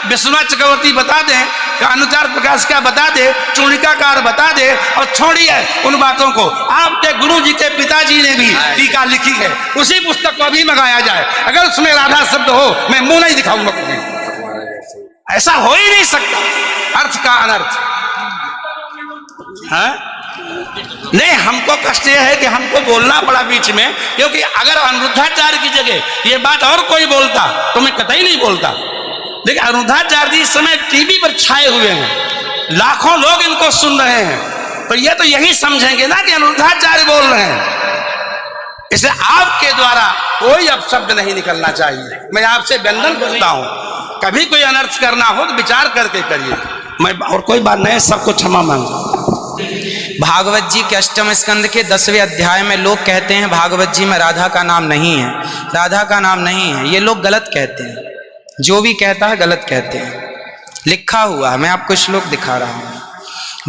विश्वनाथ चक्रवर्ती बता दें, अनुचार प्रकाश का बता दे, चूड़िकाकार बता दे, और छोड़िए उन बातों को। आपके गुरु जी के पिताजी ने भी टीका लिखी है, उसी पुस्तक को भी मंगाया जाए। अगर उसमें राधा शब्द हो, मैं मुंह नहीं दिखाऊंगा कभी। ऐसा हो ही नहीं सकता, अर्थ का अनर्थ है। नहीं, हमको कष्ट यह है कि हमको बोलना पड़ा बीच में, क्योंकि अगर अनिरुद्धाचार्य की जगह ये बात और कोई बोलता तो मैं कतई नहीं बोलता। देखिए, अनिरुद्धाचार्य जी इस समय टीवी पर छाए हुए हैं, लाखों लोग इनको सुन रहे हैं, तो ये तो यही समझेंगे ना कि अनिरुद्धाचार्य बोल रहे हैं। इसलिए आपके द्वारा कोई अपशब्द नहीं निकलना चाहिए। मैं आपसे वंदन करता हूं, कभी कोई अनर्थ करना हो तो विचार करके करिए। मैं और कोई बात नहीं, सबको क्षमा मांगता हूं। भागवत जी के अष्टम स्कंद के 10वें अध्याय में लोग कहते हैं भागवत जी में राधा का नाम नहीं है, राधा का नाम नहीं है। ये लोग गलत कहते हैं, जो भी कहता है गलत कहते हैं। लिखा हुआ है, मैं आपको श्लोक दिखा रहा हूँ।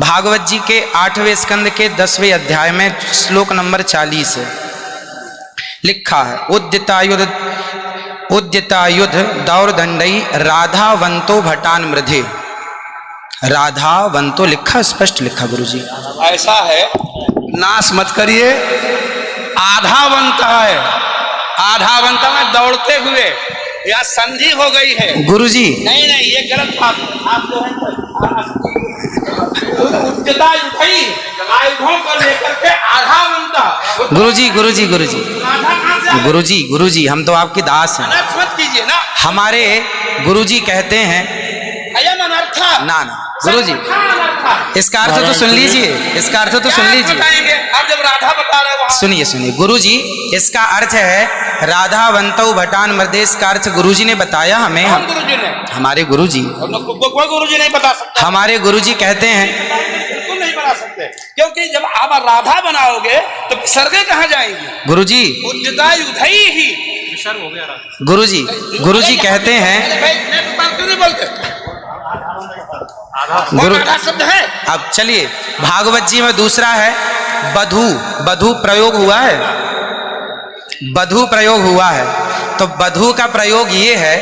भागवत जी के 8वें स्कंद के 10वें अध्याय में श्लोक नंबर 40 है, लिखा है उद्यतायुध दौरदंडई राधावंतो भटान मृधे। राधावंतो लिखा, स्पष्ट लिखा गुरुजी। ऐसा है, नाश मत करिए। आधावंत है, आधावंत में दौड़ते हुए, या संधि हो गई है गुरुजी। नहीं नहीं, ये गलत बात है। आप जो है आयुधों को लेकर के आधावंत। गुरुजी गुरुजी गुरुजी गुरुजी गुरुजी, हम तो आपके दास हैं, मत कीजिए ना। हमारे गुरुजी कहते हैं ना ना गुरुजी, इसका अर्थ तो सुन लीजिए, इसका अर्थ तो सुन लीजिए। आप जब राधा बता रहे हो, सुनिए सुनिए गुरुजी, इसका अर्थ है राधावंतो भटान मृदेश का अर्थ गुरुजी ने बताया हमें। गुरुजी ने, हमारे गुरुजी, कोई गुरुजी नहीं बता सकता। हमारे गुरुजी कहते हैं बिल्कुल नहीं बना सकते, क्योंकि जब आप राधा बनाओगे तो सर्गे कहाँ जाएंगी गुरुजी? उद्यतायुधई ही विसर्ग हो गया। गुरुजी, गुरुजी कहते हैं गुरु शब्द है। अब चलिए, भागवत जी में दूसरा है बधू। बधू प्रयोग हुआ है, बधू प्रयोग हुआ है। तो बधू का प्रयोग ये है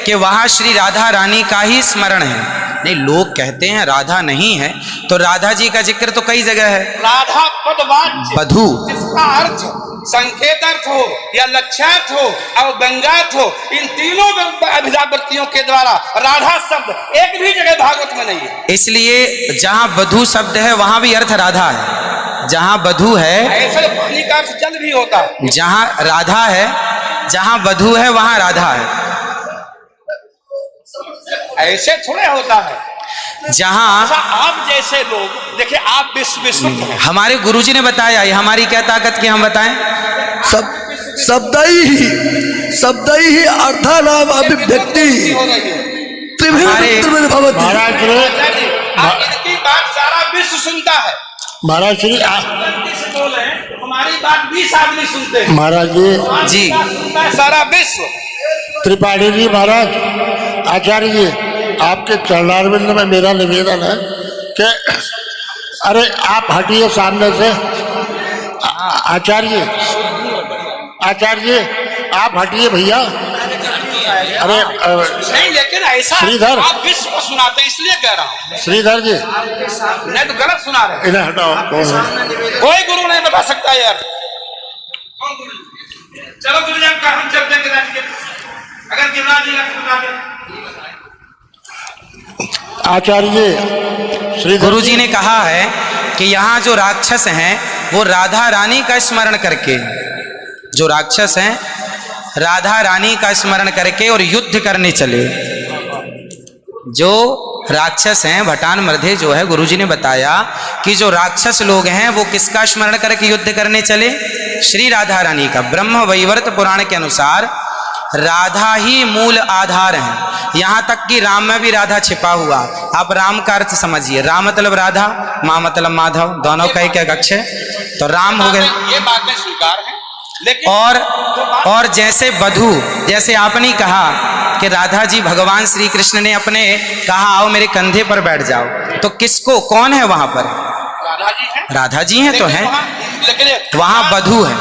कि वहां श्री राधा रानी का ही स्मरण है। नहीं, लोग कहते हैं राधा नहीं है, तो राधा जी का जिक्र तो कई जगह है। राधा पदवाच्य बधू, जिसका अर्थ संकेत अर्थ हो या लक्ष्यार्थ हो और व्यंग्यार्थ हो, इन तीनों अभिधावृत्तियों के द्वारा राधा शब्द एक भी जगह भागवत में नहीं है। इसलिए जहां बधू शब्द है वहां भी अर्थ राधा है। जहां बधू है, ऐसे पानी का अर्थ जल भी होता है। जहां राधा है, जहां बधू है वहां राधा है। ऐसे थोड़े होता है। जहां आप जैसे लोग देखिए, आप विश्व हमारे गुरुजी ने बताया, ये हमारी क्या ताकत की हम बताएं? शब्द ही अर्थानाम अभिव्यक्ति इनकी बात सारा विश्व सुनता है। महाराज श्री बोले हमारी बात 20 आदमी सुनते हैं। महाराज जी सुनता है सारा विश्व। त्रिपाठी जी, महाराज आचार्य जी, आपके चरणारविंद में मेरा निवेदन है कि अरे आप हटिए सामने से। आचार्य जी आप हटिए भैया। अरे नहीं, लेकिन ऐसा श्रीधर, आप विश्व को सुनाते हैं इसलिए कह रहा हूँ। श्रीधर जी नहीं तो गलत सुना रहे। इन्हें हटाओ। कोई गुरु नहीं बता सकता यार। चलो गुरुजन का हम चलते हैं, अगर गिरिराज जी बता दें। आचार्य श्री गुरुजी ने कहा है कि यहाँ जो राक्षस हैं वो राधा रानी का स्मरण करके, जो राक्षस हैं राधा रानी का स्मरण करके और युद्ध करने चले। जो राक्षस हैं भटान मृधे जो है, गुरुजी ने बताया कि जो राक्षस लोग हैं वो किसका स्मरण करके युद्ध करने चले? श्री राधा रानी का। ब्रह्म वैवर्त पुराण के अनुसार राधा ही मूल आधार है। यहाँ तक कि राम में भी राधा छिपा हुआ। आप राम का अर्थ समझिए, राम मतलब राधा, माँ मतलब माधव, दोनों का एक अक्ष है, तो राम हो गए। ये बातें स्वीकार हैं, लेकिन और जैसे बधू, जैसे आपने कहा कि राधा जी भगवान श्री कृष्ण ने अपने कहा आओ मेरे कंधे पर बैठ जाओ, तो किसको, कौन है वहां पर? राधा जी हैं तो हैं, वहां बधू है।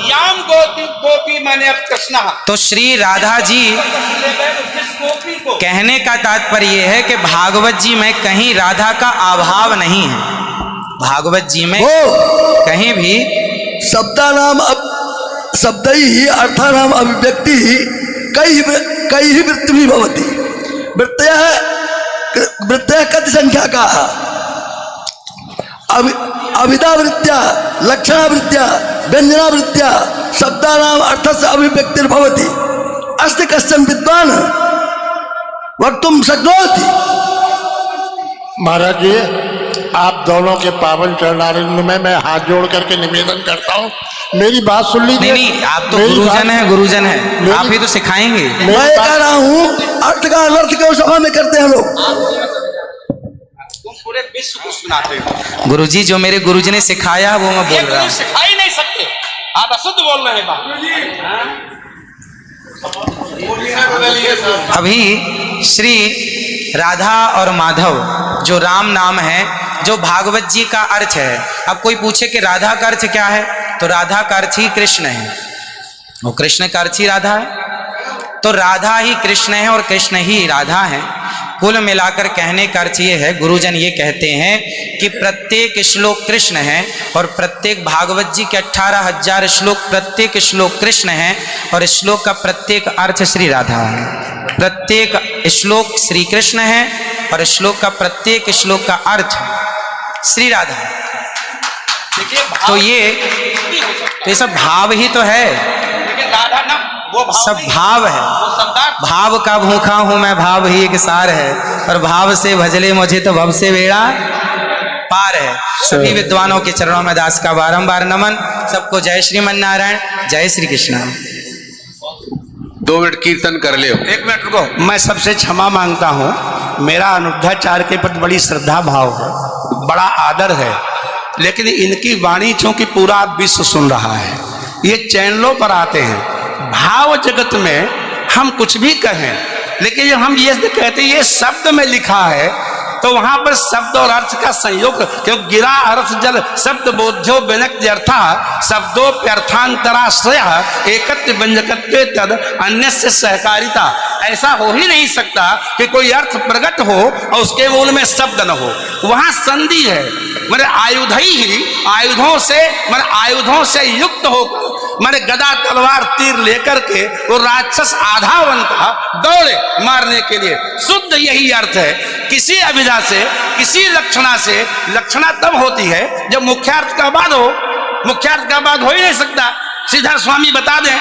याम गोपी गोपी मैंने अब कृष्णा, तो श्री राधा जी, जिस गोपी कहने का तात्पर्य यह है कि भागवत जी में कहीं राधा का अभाव नहीं है। भागवत जी में वो कहीं भी शब्दानाम शब्दैः अर्थानाम अभिव्यक्ति कई वृत्ति भवति। वृत्तयः कति संख्या का अविदावृत्त्या लक्षणावृत्त्या व्यंजनावृत्त्या शब्दानाम अर्थस्य अभिव्यक्तिर्भवति। अस्ति कश्चन विद्वान् वक्तुं शक्नोति। महाराज जी, आप दोनों के पावन चरणारविंद में मैं हाथ जोड़ करके निवेदन करता हूँ, मेरी बात सुन लीजिए। नहीं, आप तो मेरी गुरुजन बात- हैं, गुरुजन हैं, आप ही तो सिखाएंगे। मैं कह रहा हूँ अर्थ का अनर्थ क्यों सभा में करते हैं लोग। तुम पूरे विश्व को सुनाते हो। गुरुजी जो मेरे गुरुजी ने सिखाया वो मैं ये बोल रहा गुरु हूँ। सिखा ही नहीं सकते, आप अशुद्ध बोल रहे हैं बात। अभी श्री राधा और माधव जो राम नाम है, जो भागवत जी का अर्थ है। अब कोई पूछे कि राधा का अर्थ क्या है, तो राधा का अर्थ ही कृष्ण है, वो कृष्ण का अर्थ ही राधा है। तो राधा ही कृष्ण है और कृष्ण ही राधा है। कुल मिलाकर कहने का अर्थ ये है, गुरुजन ये कहते हैं कि प्रत्येक श्लोक कृष्ण है और प्रत्येक भागवत जी के 18,000 श्लोक, प्रत्येक श्लोक कृष्ण है और श्लोक का प्रत्येक अर्थ श्री राधा है। प्रत्येक श्लोक श्री कृष्ण है और श्लोक का प्रत्येक श्लोक का अर्थ श्री राधा है। देखिए तो ये सब भाव ही तो है, लेकिन राधा ना वो भाव सब नहीं, भाव है। वो शब्दार्थ। भाव का भूखा हूं मैं, भाव ही एक सार है, और भाव से भजले मुझे तो भव से बेड़ा पार है। सभी विद्वानों के चरणों में दास का बारंबार नमन। सबको जय श्रीमन नारायण, जय श्री कृष्ण। 2 मिनट कीर्तन कर ले। 1 मिनट रुको, मैं सबसे क्षमा मांगता हूँ। मेरा अनिरुद्धाचार्य के प्रति बड़ी श्रद्धा भाव है, बड़ा आदर है, लेकिन इनकी वाणी चूंकि पूरा विश्व सुन रहा है, ये चैनलों पर आते हैं। भाव जगत में हम कुछ भी कहें, लेकिन जब हम ये कहते हैं ये शब्द में लिखा है, तो वहां पर शब्द और अर्थ का संयोग, क्यों गिरा अर्थ जल शब्द बोध्यो व्यनक्त्यर्था शब्दोप्यर्थांतराश्रय एकत्व व्यंजकत्वे तद अन्य से सहकारिता। ऐसा हो ही नहीं सकता कि कोई अर्थ प्रकट हो और उसके मूल में शब्द न हो। वहां संधि है, मेरे आयुधों से युक्त होकर मैंने गदा तलवार तीर लेकर के वो राक्षस आधा बनता दौड़े मारने के लिए। शुद्ध यही अर्थ है। किसी अभिधा से, किसी लक्षणा से, लक्षणा तब होती है जब मुख्यार्थ का बाद हो। मुख्यार्थ का बाद हो ही नहीं सकता। श्रीधर स्वामी बता दें,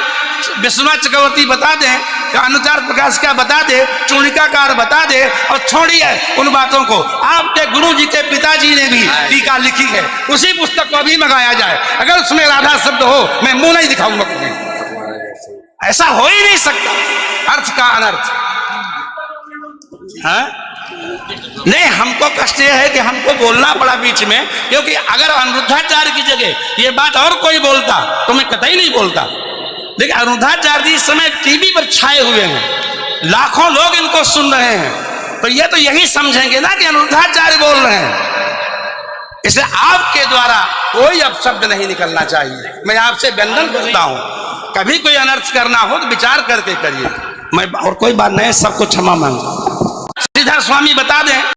विश्वनाथ चक्रवर्ती बता दें, अनुचार प्रकाश का बता दे, चूणिकाकार बता दे, और छोड़िए उन बातों को। आपके गुरु जी के पिताजी ने भी टीका लिखी है, उसी पुस्तक को भी मंगाया जाए। अगर उसमें राधा शब्द हो, मैं मुंह नहीं दिखाऊंगा कभी। ऐसा हो ही नहीं सकता अर्थ का अनर्थ। हाँ? नहीं, हमको कष्ट यह है कि हमको बोलना पड़ा बीच में, क्योंकि अगर अनिरुद्धाचार्य की जगह ये बात और कोई बोलता तो मैं कतई नहीं बोलता। देखिए, अनिरुद्धाचार्य जी इस समय टीवी पर छाए हुए हैं, लाखों लोग इनको सुन रहे हैं, तो ये तो यही समझेंगे ना कि अनिरुद्धाचार्य बोल रहे हैं। इसलिए आपके द्वारा कोई अपशब्द नहीं निकलना चाहिए। मैं आपसे वंदन करता हूं, कभी कोई अनर्थ करना हो तो विचार करके करिए। मैं और कोई बात नहीं, सबको क्षमा मांगता हूं। श्रीधर स्वामी बता दें।